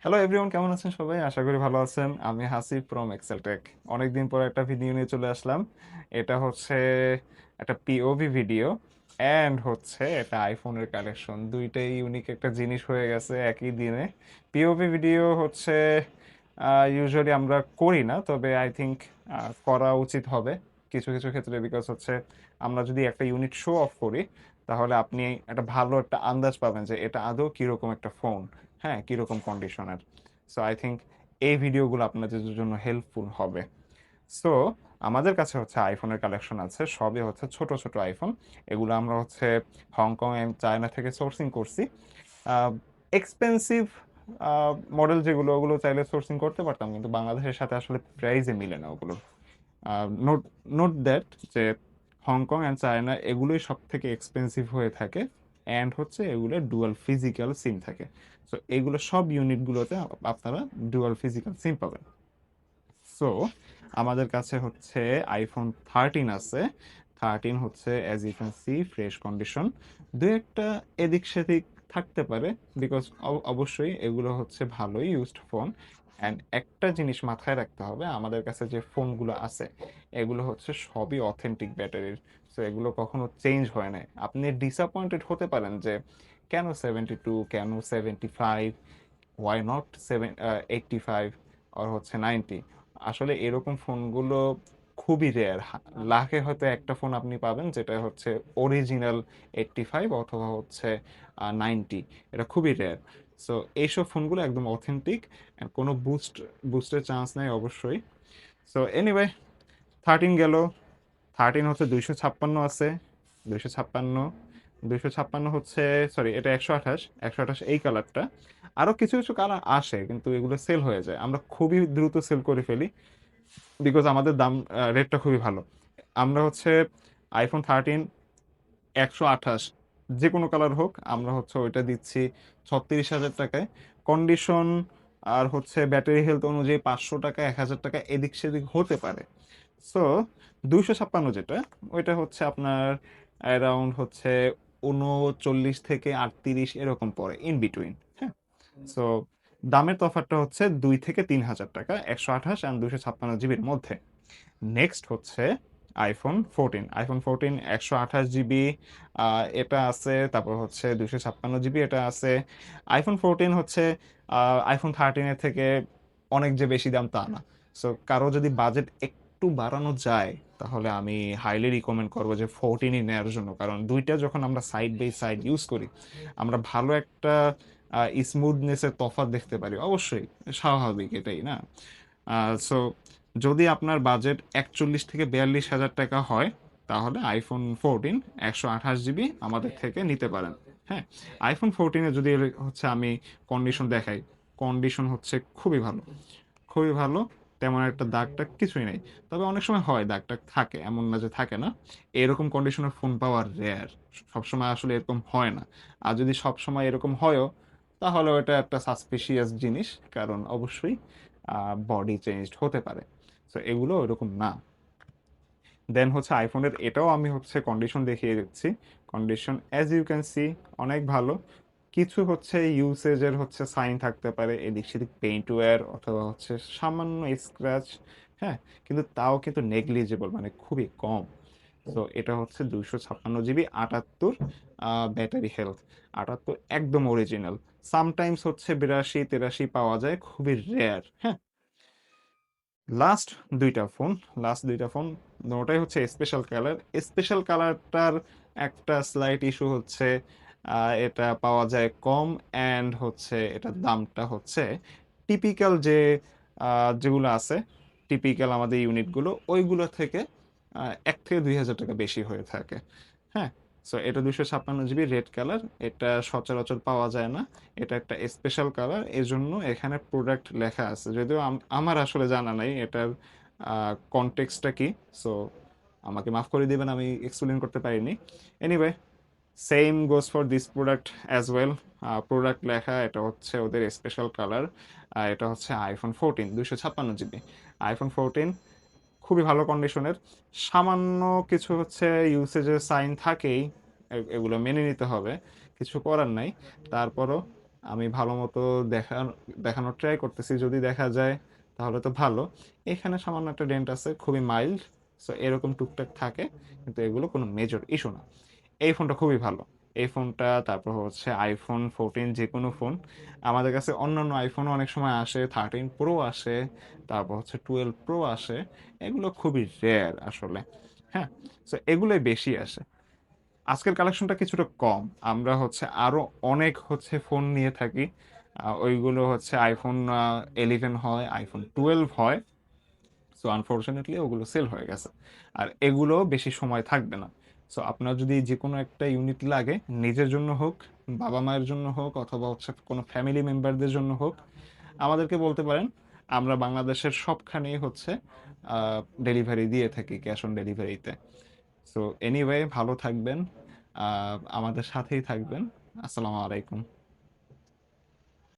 Hello everyone, কেমন আছেন সবাই? আশা করি ভালো আছেন। আমি হাসিব ফ্রম এক্সেলটেক। অনেকদিন পর একটা ভিডিও নিয়ে চলে আসলাম। এটা হচ্ছে একটা পিওভি ভিডিও অ্যান্ড হচ্ছে এটা আইফোনের কালেকশন। দুইটাই ইউনিক একটা জিনিস হয়ে গেছে একই দিনে। পিওভি ভিডিও হচ্ছে ইউজুয়ালি আমরা করি না, তবে আই থিঙ্ক করা উচিত হবে কিছু কিছু ক্ষেত্রে, বিকজ হচ্ছে আমরা যদি একটা ইউনিট শো অফ করি তাহলে আপনি একটা ভালো একটা আন্দাজ পাবেন যে এটা আদৌ কীরকম একটা ফোন, হ্যাঁ, কীরকম কন্ডিশনের। সো আই থিঙ্ক এই ভিডিওগুলো আপনাদের জন্য হেল্পফুল হবে। সো আমাদের কাছে হচ্ছে আইফোনের কালেকশন আছে, সবই হচ্ছে ছোট ছোট আইফোন। এগুলো আমরা হচ্ছে হংকং অ্যান্ড চায়না থেকে সোর্সিং করছি। এক্সপেন্সিভ মডেল যেগুলো, ওগুলো চাইলে সোর্সিং করতে পারতাম, কিন্তু বাংলাদেশের সাথে আসলে প্রাইসে মিলে না ওগুলো। নোট নোট দ্যাট যে হংকং অ্যান্ড চায়না এগুলোই সব থেকে এক্সপেন্সিভ হয়ে থাকে, অ্যান্ড হচ্ছে এগুলো ডুয়াল ফিজিক্যাল সিম থাকে। সো এগুলো সব ইউনিটগুলোতে আপনারা ডুয়াল ফিজিক্যাল সিম পাবেন। সো আমাদের কাছে হচ্ছে iPhone 13 আছে। 13 হচ্ছে as you can see fresh condition. দু একটা এদিক সেদিক থাকতে পারে, বিকজ অবশ্যই এগুলো হচ্ছে ভালোই ইউজড ফোন। অ্যান্ড একটা জিনিস মাথায় রাখতে হবে, আমাদের কাছে যে ফোনগুলো আছে এগুলো হচ্ছে সবই অথেন্টিক ব্যাটারির। সো এগুলো কখনো চেঞ্জ হয় না। আপনি ডিসঅ্যাপয়েন্টেড হতে পারেন যে কেন 72, কেন 75, ওয়াই নট 85 আর হচ্ছে 90। আসলে এরকম ফোনগুলো খুবই রেয়ার। লাখে হয়তো একটা ফোন আপনি পাবেন যেটা হচ্ছে অরিজিনাল 85 অথবা হচ্ছে 90। এটা খুবই রেয়ার। সো এইসব ফোনগুলো একদম অথেন্টিক, কোনো বুস্টের চান্স নেই অবশ্যই। সো এনিওয়ে, 13 গেল। 13 হচ্ছে 256 আছে। 256, 256 হচ্ছে, সরি, এটা 128, 128 এই কালারটা। আরও কিছু কিছু কালার আসে কিন্তু এগুলো সেল হয়ে যায়, আমরা খুবই দ্রুত সেল করে ফেলি, বিকজ আমাদের দাম রেটটা খুবই ভালো। আমরা হচ্ছে iPhone 13 128 যে কোনো কালার হোক, আমরা হচ্ছে ওইটা দিচ্ছি 36,000 টাকায়। কন্ডিশন আর হচ্ছে ব্যাটারি হেলথ অনুযায়ী 500 টাকা 1,000 টাকা এদিক সেদিক হতে পারে। সো 256 যেটা, ওইটা হচ্ছে আপনার অ্যারাউন্ড হচ্ছে 39 থেকে 38 এরকম পড়ে, ইন বিটুইন। হ্যাঁ। সো দামের তফাৎটা হচ্ছে 2 থেকে 3,000 টাকা, 128 আর 256 জিবির মধ্যে। নেক্সট হচ্ছে আইফোন 14। 128 জিবি এটা আছে, তারপর হচ্ছে 256 জিবি এটা আছে। iPhone 14 হচ্ছে iPhone 13-এর থেকে অনেক যে বেশি দাম তা না। সো কারো যদি বাজেট একটু বাড়ানো যায় তাহলে আমি হাইলি রিকমেন্ড করবো যে 14ই নেওয়ার জন্য, কারণ দুইটা যখন আমরা সাইড বাই সাইড ইউজ করি আমরা ভালো একটা স্মুথনেসের তফাৎ দেখতে পারি। অবশ্যই স্বাভাবিক, এটাই না? সো যদি আপনার বাজেট 41 থেকে 42 হাজার টাকা হয় তাহলে iPhone 14 128 জিবি আমাদের থেকে নিতে পারেন। হ্যাঁ। iPhone 14-এ যদি হচ্ছে আমি কন্ডিশন দেখাই, কন্ডিশন হচ্ছে খুবই ভালো, খুবই ভালো। তেমন একটা দাগটা কিছুই নেই। তবে অনেক সময় হয় দাগটা থাকে, এমন না যে থাকে না। এরকম কন্ডিশনের ফোন পাওয়ার রেয়ার। সবসময় আসলে এরকম হয় না। আর যদি সবসময় এরকম হয়ও তাহলে ওটা একটা সাসপিশিয়াস জিনিস, কারণ অবশ্যই বডি চেঞ্জড হতে পারে। সো এগুলো ওরকম না। দেন হচ্ছে আইফোনের এটাও আমি হচ্ছে কন্ডিশন দেখিয়ে দিচ্ছি। Condition as you can see অনেক ভালো। কিছু হচ্ছে ইউসেজের হচ্ছে সাইন থাকতে পারে, এদিক সেদিক পেইন্ট ওয়্যার অথবা হচ্ছে সামান্য স্ক্র্যাচ। হ্যাঁ। কিন্তু তাও কিন্তু নেগলিজেবল, মানে খুবই কম। তো এটা হচ্ছে 256 জিবি, 78 ব্যাটারি হেলথ। 78 একদম অরিজিনাল। সামটাইমস হচ্ছে 82 83 পাওয়া যায়, খুবই রেয়ার। হ্যাঁ। লাস্ট দুইটা ফোন, লাস্ট দুইটা ফোন দুটোটাই হচ্ছে স্পেশাল কালার। স্পেশাল কালারটার একটা স্লাইট ইস্যু হচ্ছে এটা পাওয়া যায় কম, অ্যান্ড হচ্ছে এটার দামটা হচ্ছে টিপিক্যাল যে যেগুলো আছে, টিপিক্যাল আমাদের ইউনিটগুলো ওইগুলো থেকে 1 থেকে 2 হাজার টাকা বেশি হয়ে থাকে। হ্যাঁ। সো এটা 256 জিবি রেড কালার, এটা সচরাচর পাওয়া যায় না। এটা একটা স্পেশাল কালার, এই জন্য এখানে প্রোডাক্ট লেখা আছে, যদিও আমার আসলে জানা নাই এটার কনটেক্সটটা কি। সো আমাকে মাফ করে দিবেন, আমি এক্সপ্লেন করতে পারিনি। Anyway, same goes for this product as well. Product লেখা, এটা হচ্ছে ওদের স্পেশাল কালার। এটা হচ্ছে iPhone 14 256 জিবি। iPhone 14 খুবই ভালো কন্ডিশনের। সামান্য কিছু হচ্ছে ইউসেজের সাইন থাকেই, এগুলো মেনে নিতে হবে, কিছু করার নাই। তারপরও আমি ভালো মতো দেখানোর ট্রাই করতেছি, যদি দেখা যায় তাহলে তো ভালো। এখানে সামান্য একটা ডেন্ট আছে, খুবই মাইল্ড। সো এরকম টুকটাক থাকে, কিন্তু এগুলো কোনো মেজর ইস্যু না। এই ফোনটা খুবই ভালো। এই ফোনটা, তারপর হচ্ছে iPhone 14, যে কোনো ফোন। আমাদের কাছে অন্যান্য আইফোনও অনেক সময় আসে, 13 Pro আসে, তারপর হচ্ছে 12 Pro আসে। এগুলো খুবই রেয়ার আসলে। হ্যাঁ, সো এগুলোই বেশি আসে। আজকের কালেকশনটা কিছুটা কম। আমরা হচ্ছে আরো অনেক হচ্ছে ফোন নিয়ে থাকি। ওইগুলো হচ্ছে iPhone 11 হয়, iPhone 12 হয়। সো আনফরচুনেটলি ওগুলো সেল হয়ে গেছে। আর এগুলো বেশি সময় থাকবে না। সো আপনার যদি যে কোনো একটা ইউনিট লাগে, নিজের জন্য হোক, বাবা মায়ের জন্য হোক, অথবা হচ্ছে কোনো ফ্যামিলি মেম্বারদের জন্য হোক, আমাদেরকে বলতে পারেন। আমরা বাংলাদেশের সবখানেই হচ্ছে ডেলিভারি দিয়ে থাকি, ক্যাশ অন ডেলিভারিতে। সো এনিওয়ে, ভালো থাকবেন, আমাদের সাথেই থাকবেন। আসসালামু আলাইকুম।